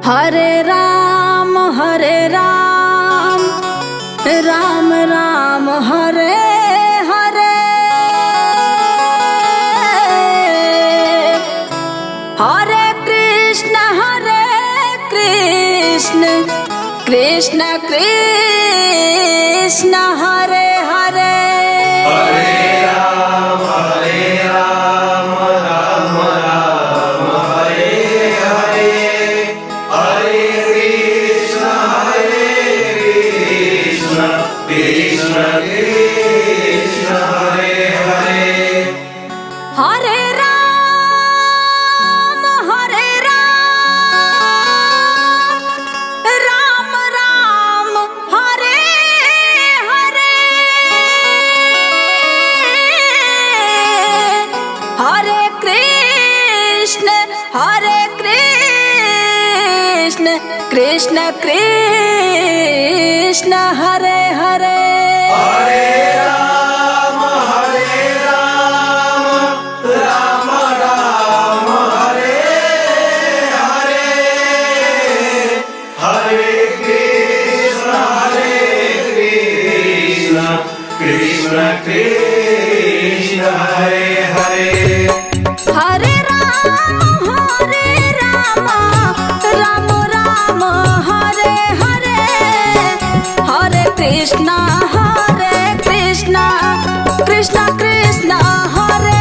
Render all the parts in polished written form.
Hare Ram Ram Ram Hare Hare, Hare Krishna Krishna Krishna Hare Hare. Hare Ram Ram Ram Hare Hare, Hare Krishna Krishna Krishna Hare Hare. Hare Ram Ram Ram Hare Hare, Hare Krishna Krishna Krishna Hare Hare. Hare Ram Ram Ram Hare Hare, Hare Krishna Krishna Krishna Hare Hare. Hare Ram Ram Ram Hare Hare, Hare Krishna Krishna Krishna Hare Hare.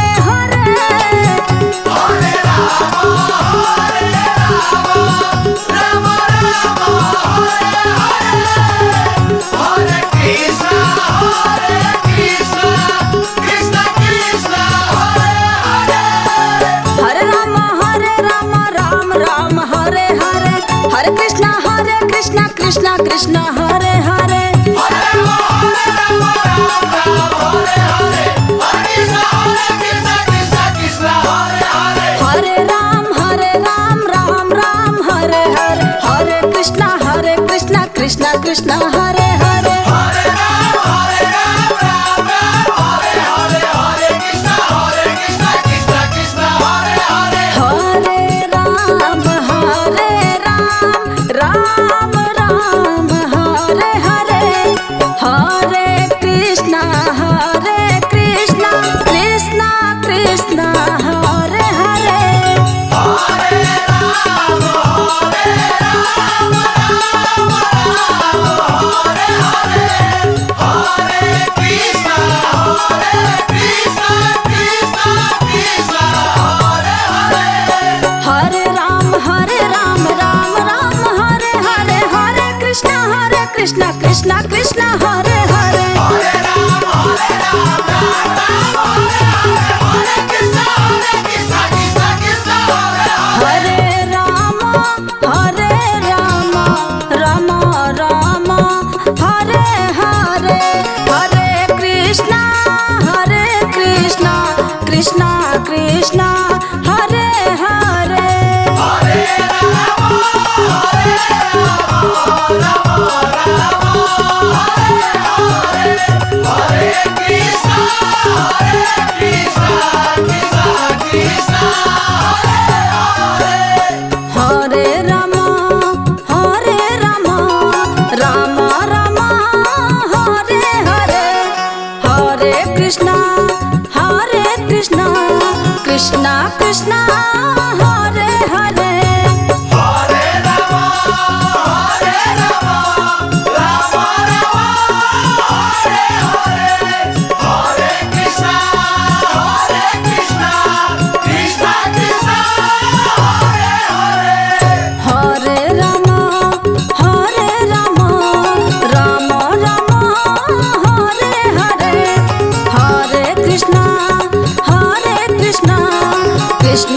Hare Ram Ram Hare Hare, Hare Krishna Krishna Krishna Hare Hare. Hare Ram Ram Ram Hare Hare, Hare Krishna Krishna Krishna Hare Hare. Hare Ram Hare Hare, Hare Krishna Krishna Krishna Hare Hare. Hare Ram Ram Hare Hare, Hare Krishna Krishna Krishna Hare Hare. Hare Ram Hare Hare, Hare Krishna Krishna Krishna Hare Hare. Hare Ram Ram Hare Hare, Hare Krishna Krishna Krishna Hare Hare. Hare Ram Hare Hare, Hare Krishna Krishna Krishna Hare Hare. Hare Ram Hare Hare, Hare Krishna Krishna Krishna Hare Hare. Hare Ram Hare Hare, Hare Krishna Krishna Krishna Hare Hare. Hare Ram Ram Hare Hare, Hare Krishna Krishna Krishna Hare Hare. Hare Ram Hare Hare, Hare Krishna Krishna Krishna Hare Hare. Hare Ram Ram Hare Hare, Hare Krishna Krishna Krishna Hare Hare. Hare Ram Hare Hare, Hare Krishna Krishna Krishna Hare Hare. Hare Ram Ram Hare Hare, Hare Krishna Krishna